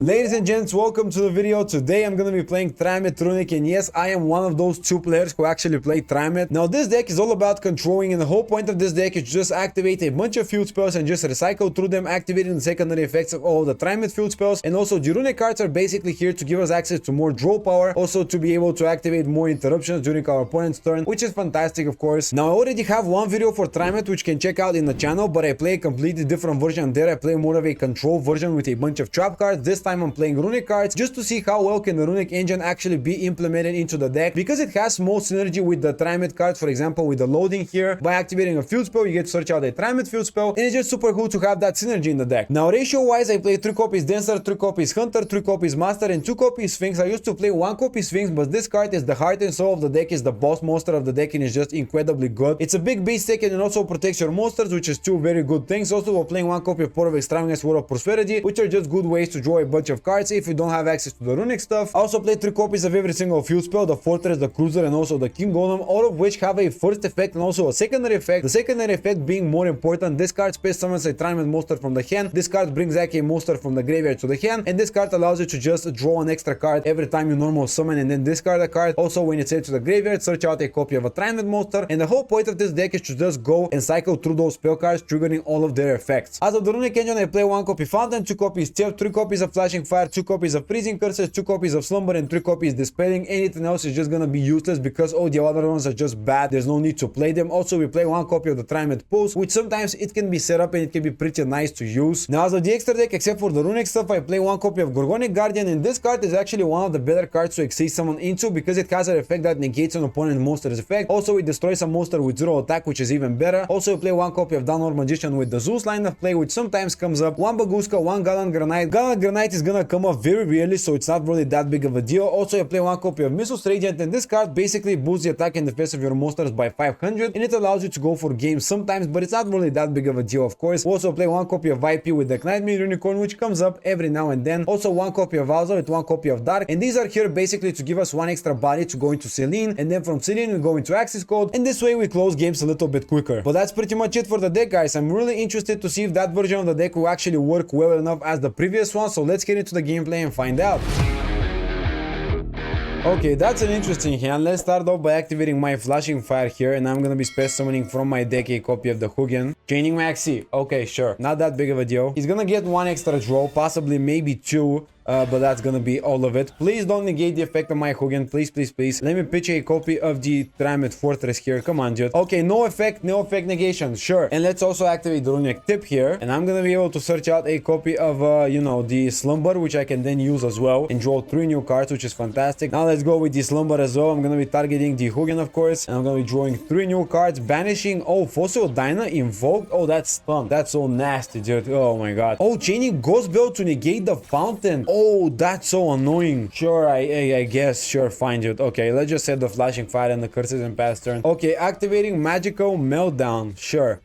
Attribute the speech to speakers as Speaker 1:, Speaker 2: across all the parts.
Speaker 1: Ladies and gents, welcome to the video. Today I'm gonna be playing Triamid Runick, and yes, I am one of those two players who actually play Triamid. Now this deck is all about controlling, and the whole point of this deck is just activate a bunch of field spells and just recycle through them, activating the secondary effects of all the Triamid field spells. And also the Runick cards are basically here to give us access to more draw power, also to be able to activate more interruptions during our opponent's turn, which is fantastic, of course. Now I already have one video for Triamid which you can check out in the channel, but I play a completely different version there. I play more of a control version with a bunch of trap cards. This time I'm playing Runick cards just to see how well can the Runick engine actually be implemented into the deck, because it has more synergy with the Triamid cards. For example, with the loading here, by activating a field spell you get to search out a Triamid field spell, and it's just super cool to have that synergy in the deck. Now ratio wise, I play 3 copies Dancer, 3 copies Hunter, 3 copies Master, and 2 copies Sphinx. I used to play 1 copy Sphinx, but this card is the heart and soul of the deck, is the boss monster of the deck, and is just incredibly good. It's a big beast deck, and it also protects your monsters, which is 2 very good things. Also, we're playing 1 copy of Port of Extravagance, Word of Prosperity, which are just good ways to draw a bunch of cards if you don't have access to the Runick stuff. I also play 3 copies of every single field spell, the Fortress, the Cruiser, and also the King Golem, all of which have a first effect and also a secondary effect. The secondary effect being more important. This card space summons a Triamid monster from the hand. This card brings back a monster from the graveyard to the hand, and this card allows you to just draw an extra card every time you normal summon and then discard a card. Also, when it's sent to the graveyard, search out a copy of a Triamid monster, and the whole point of this deck is to just go and cycle through those spell cards, triggering all of their effects. As of the Runick engine, I play 1 copy Fountain, 2 copies Theft, 3 copies of Flashing Fire, 2 copies of Freezing Curses, 2 copies of Slumber, and 3 copies Dispelling. Anything else is just gonna be useless because all the other ones are just bad. There's no need to play them. Also, we play 1 copy of the Triamid Pulse, which sometimes it can be set up and it can be pretty nice to use. Now, as of the extra deck, except for the Runick stuff, I play 1 copy of Gorgonic Guardian, and this card is actually one of the better cards to exceed someone into because it has an effect that negates an opponent monster's effect. Also, it destroys a monster with 0 attack, which is even better. Also, we play 1 copy of Downward Magician with the Zeus line of play, which sometimes comes up. 1 Baguska, 1 Gallant Granite. Gallant Granite is gonna come up very rarely, so it's not really that big of a deal. Also, I play 1 copy of Missus Radiant, and this card basically boosts the attack and defense of your monsters by 500, and it allows you to go for games sometimes, but it's not really that big of a deal, of course. We also play 1 copy of IP with the Nightmare Unicorn, which comes up every now and then. Also, 1 copy of Alza with 1 copy of Dark, and these are here basically to give us 1 extra body to go into Celine, and then from Celine we go into Axis Code, and this way we close games a little bit quicker. But that's pretty much it for the deck, guys. I'm really interested to see if that version of the deck will actually work well enough as the previous one, so let's get into the gameplay and find out. Okay, that's an interesting hand. Let's start off by activating my Flashing Fire here, and I'm gonna be space summoning from my deck a copy of the Hugin. Chaining Maxi. Okay, sure. Not that big of a deal. He's gonna get 1 extra draw, possibly maybe 2. But that's gonna be all of it. Please don't negate the effect of my Hugin. Please, please, please. Let me pitch a copy of the Triamid Fortress here. Come on, dude. Okay, no effect negation. Sure. And let's also activate the Runick Tip here. And I'm gonna be able to search out a copy of, you know, the Slumber, which I can then use as well. And draw 3 new cards, which is fantastic. Now let's go with the Slumber as well. I'm gonna be targeting the Hugin, of course. And I'm gonna be drawing 3 new cards. Banishing. Oh, Fossil Dyna invoked. Oh, that's stun. That's so nasty, dude. Oh my god. Oh, chaining Ghost Bell to negate the Fountain. Oh, that's so annoying. Sure, I guess. Sure, fine, dude. Okay, let's just set the Flashing Fire and the Curses in past turn. Okay, activating Magical Meltdown. Sure.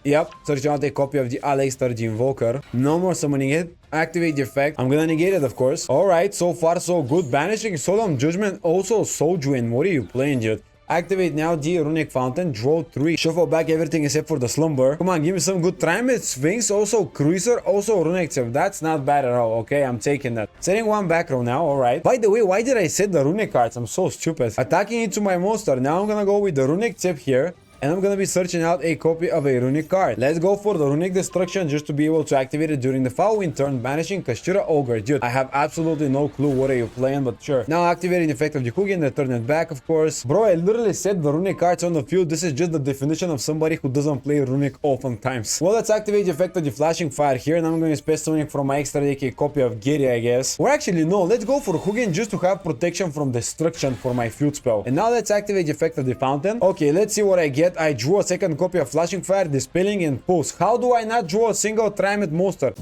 Speaker 1: Yep, search out a copy of the Aleister the Invoker. No more summoning it. Activate the effect. I'm gonna negate it, of course. Alright, so far so good. Banishing Solemn Judgment. Also, Soul Drain. What are you playing, dude? Activate now the Runick Fountain, draw 3, shuffle back everything except for the Slumber. Come on, give me some good Triamid, Sphinx, also Cruiser, also Runick Tip. That's not bad at all, okay? I'm taking that. Setting 1 back row now, alright. By the way, why did I set the Runick cards? I'm so stupid. Attacking into my monster. Now I'm gonna go with the Runick Tip here. And I'm gonna be searching out a copy of a Runick card. Let's go for the Runick Destruction just to be able to activate it during the following turn, banishing Kashira Ogre. Dude, I have absolutely no clue what are you playing, but sure. Now activating the effect of the Hugin, return it back, of course. Bro, I literally set the Runick cards on the field. This is just the definition of somebody who doesn't play Runick oftentimes. Well, let's activate the effect of the Flashing Fire here, and I'm going to space summoning from my extra deck a copy of Giri, I guess. Or actually, no, let's go for Hugin just to have protection from destruction for my field spell. And now let's activate the effect of the Fountain. Okay, let's see what I get. I drew a second copy of Flashing Fire, Dispelling, and Pulse. How do I not draw a single Triamid monster?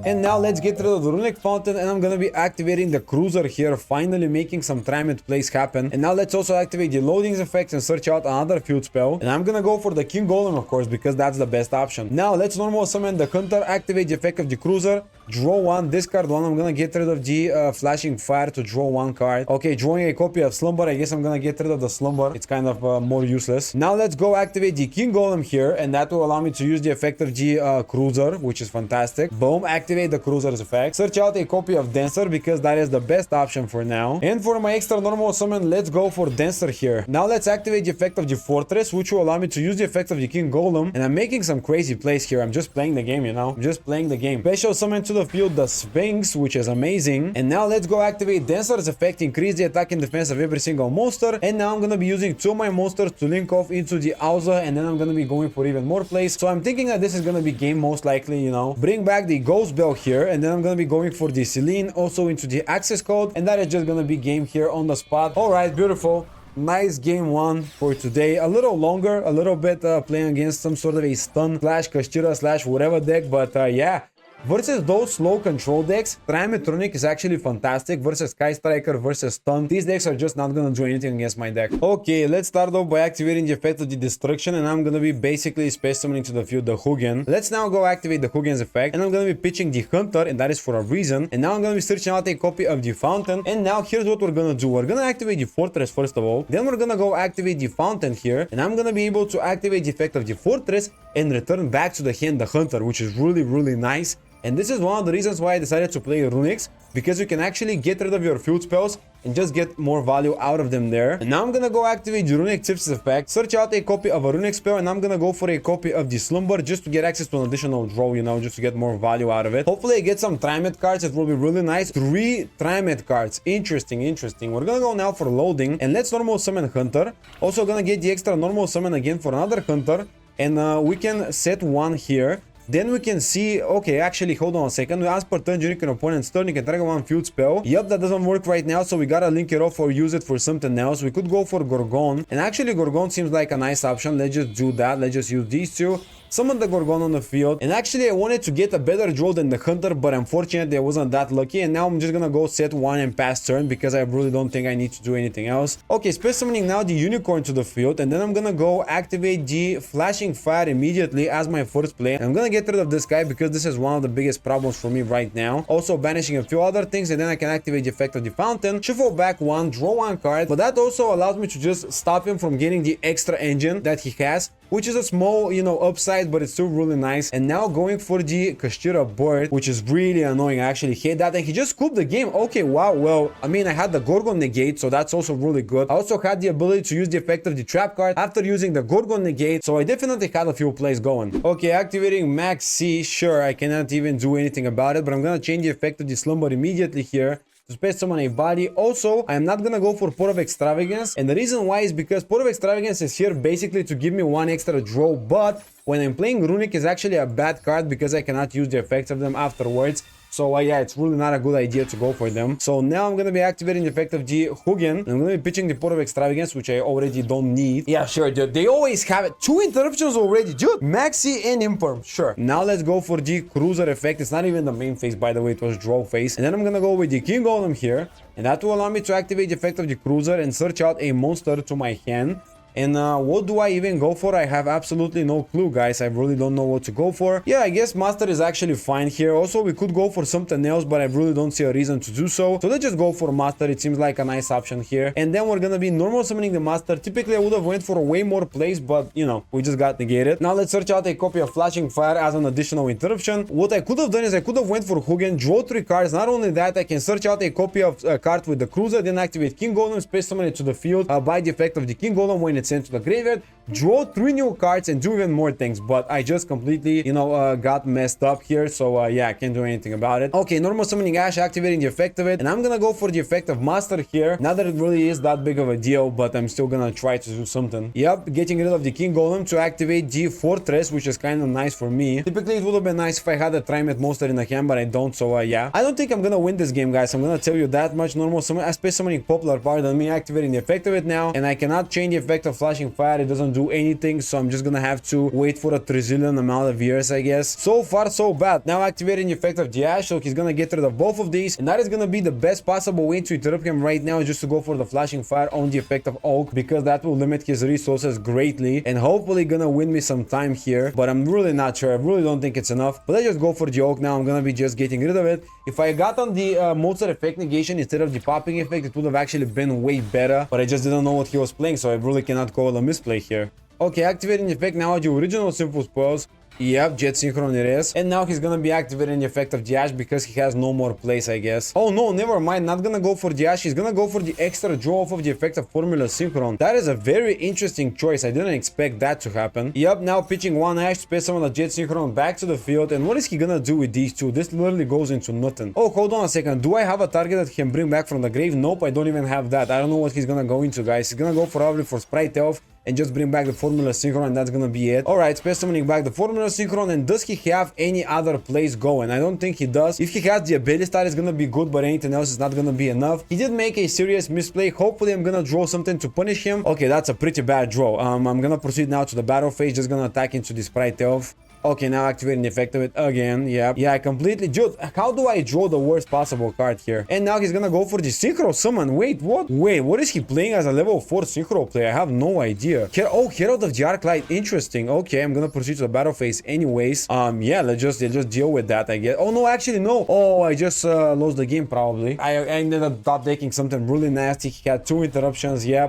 Speaker 1: And now let's get rid of the Runick Fountain, and I'm gonna be activating the Cruiser here, finally making some Triamid plays happen. And now let's also activate the Loadings effects and search out another field spell. And I'm gonna go for the King Golem, of course, because that's the best option. Now let's normal summon the Hunter, activate the effect of the Cruiser, draw 1, discard 1. I'm gonna get rid of the flashing fire to draw 1 card. Okay, drawing a copy of Slumber. I guess I'm gonna get rid of the Slumber. It's kind of more useless. Now let's go activate the King Golem here, and that will allow me to use the effect of the Cruiser, which is fantastic. Boom, activate the Cruiser's effect. Search out a copy of Dancer because that is the best option for now. And for my extra normal summon, let's go for Dancer here. Now let's activate the effect of the Fortress, which will allow me to use the effect of the King Golem. And I'm making some crazy plays here. I'm just playing the game, you know? I'm just playing the game. Special summon to the field the Sphinx, which is amazing. And now let's go activate Dancer's effect, increase the attack and defense of every single monster. And now I'm gonna be using 2 of my monsters to link off into the Auza, and then I'm gonna be going for even more plays. So I'm thinking that this is gonna be game most likely, you know. Bring back the Ghost Bell here, and then I'm gonna be going for the Celine, also into the access code, and that is just gonna be game here on the spot. Alright, beautiful. Nice game 1 for today. A little longer, a little bit playing against some sort of a stun slash Kashira slash whatever deck, but yeah. Versus those slow control decks, Triamid Runick is actually fantastic. Versus Sky Striker, versus Stun, these decks are just not gonna do anything against my deck. Okay, let's start off by activating the effect of the Destruction, and I'm gonna be basically space summoning to the field the Hugin. Let's now go activate the Hugin's effect, and I'm gonna be pitching the Hunter, and that is for a reason. And now I'm gonna be searching out a copy of the Fountain, and now here's what we're gonna do. We're gonna activate the Fortress first of all, then we're gonna go activate the Fountain here, and I'm gonna be able to activate the effect of the Fortress and return back to the hand the Hunter, which is really nice. And this is one of the reasons why I decided to play Runicks, because you can actually get rid of your field spells and just get more value out of them there. And now I'm gonna go activate the Runick Tips effect, search out a copy of a Runick spell, and I'm gonna go for a copy of the Slumber just to get access to an additional draw, you know, just to get more value out of it. Hopefully I get some Triamid cards. It will be really nice. 3 Triamid cards. Interesting. We're gonna go now for loading, and let's normal summon Hunter. Also gonna get the extra normal summon again for another Hunter, and we can set 1 here. Then we can see, okay, actually, hold on a second. As per turn, during an opponent's turn, you can trigger 1 field spell. Yep, that doesn't work right now, so we gotta link it off or use it for something else. We could go for Gorgon. And actually, Gorgon seems like a nice option. Let's just do that. Let's just use these 2. Summon the Gorgon on the field. And actually, I wanted to get a better draw than the Hunter, but unfortunately, I wasn't that lucky. And now I'm just gonna go set 1 and pass turn, because I really don't think I need to do anything else. Okay, space summoning now the Unicorn to the field, and then I'm gonna go activate the Flashing Fire immediately as my first play. And I'm gonna get rid of this guy, because this is one of the biggest problems for me right now. Also banishing a few other things, and then I can activate the effect of the Fountain, shuffle back 1, draw 1 card. But that also allows me to just stop him from getting the extra engine that he has, which is a small, you know, upside, but it's still really nice. And now going for the Kashira Bird, which is really annoying. I actually hate that, and he just scooped the game. Okay, wow. Well, I mean, I had the Gorgon negate, so that's also really good. I also had the ability to use the effect of the trap card after using the Gorgon negate, so I definitely had a few plays going. Okay, activating Max C. Sure, I cannot even do anything about it, but I'm gonna change the effect of the Slumber immediately here to space summon a body. Also, I am not gonna go for Pot of Extravagance, and the reason why is because Pot of Extravagance is here basically to give me 1 extra draw, but when I'm playing Runick is actually a bad card because I cannot use the effects of them afterwards. So yeah, it's really not a good idea to go for them. So now I'm gonna be activating the effect of the Hugin. I'm gonna be pitching the Pot of Extravagance, which I already don't need. Yeah, sure, dude. They always have it. 2 interruptions already, dude. Maxi and Imperm, sure. Now let's go for the Cruiser effect. It's not even the main phase, by the way. It was draw phase. And then I'm gonna go with the King Golem here, and that will allow me to activate the effect of the Cruiser and search out a monster to my hand. And what do I even go for? I have absolutely no clue, guys. I really don't know what to go for. Yeah, I guess Master is actually fine here. Also, we could go for something else, but I really don't see a reason to do so. So let's just go for Master. It seems like a nice option here. And then we're gonna be normal summoning the Master. Typically, I would have went for way more plays, but, you know, we just got negated. Now let's search out a copy of Flashing Fire as an additional interruption. What I could have done is I could have went for Hugin, draw 3 cards. Not only that, I can search out a copy of a card with the Cruiser, then activate King Golem, space summon it to the field by the effect of the King Golem when it's sent to the graveyard. Draw 3 new cards and do even more things, but I just completely, you know, got messed up here. So yeah, I can't do anything about it. Okay, normal summoning Ash, activating the effect of it, and I'm gonna go for the effect of Master here. Not that it really is that big of a deal, but I'm still gonna try to do something. Yep, getting rid of the King Golem to activate the Fortress, which is kind of nice for me. Typically it would have been nice if I had a Triamid monster in the hand, but I don't. So yeah, I don't think I'm gonna win this game, guys. I'm gonna tell you that much. Normal summon, space summoning Popular, pardon me, activating the effect of it now, and I cannot change the effect of Flashing Fire. It doesn't do anything, so I'm just gonna have to wait for a trillion amount of years, I guess. So far, so bad. Now activating the effect of the Ash, so he's gonna get rid of both of these, and that is gonna be the best possible way to interrupt him right now, just to go for the flashing fire on the effect of Oak, because that will limit his resources greatly, and hopefully gonna win me some time here, but I'm really not sure. I really don't think it's enough, but let's just go for the Oak now. I'm gonna be just getting rid of it. If I got on the Mozart effect negation instead of the popping effect, it would have actually been way better, but I just didn't know what he was playing, so I really cannot call a misplay here. Okay, activating the effect now, the original simple spells. Yep, Jet Synchron it is. And now he's gonna be activating the effect of the Ash because he has no more place, I guess. Oh no, never mind. Not gonna go for the Ash. He's gonna go for the extra draw off of the effect of Formula Synchron. That is a very interesting choice. I didn't expect that to happen. Yep, now pitching one Ash, space summon a Jet Synchron back to the field. And what is he gonna do with these two? This literally goes into nothing. Oh, hold on a second. Do I have a target that he can bring back from the grave? Nope, I don't even have that. I don't know what he's gonna go into, guys. He's gonna go probably for Sprite Elf and just bring back the Formula Synchron, and that's gonna be it. Alright, space summoning back the Formula Synchron, and does he have any other plays going? I don't think he does. If he has the ability star, it's gonna be good, but anything else is not gonna be enough. He did make a serious misplay. Hopefully I'm gonna draw something to punish him. Okay, that's a pretty bad draw. I'm gonna proceed now to the battle phase, just gonna attack into the Sprite Elf. Okay, now activating the effect of it again. Yeah, I completely... Dude, how do I draw the worst possible card here? And now he's gonna go for the Synchro Summon. Wait, what? Wait, what is he playing as a level 4 Synchro player? I have no idea. Oh, Herald of the Arclight. Interesting. Okay, I'm gonna proceed to the battle phase anyways. Yeah, let's just deal with that, I guess. Oh, no, actually, no. Oh, I just lost the game, probably. I ended up top decking something really nasty. He had 2 interruptions. Yep.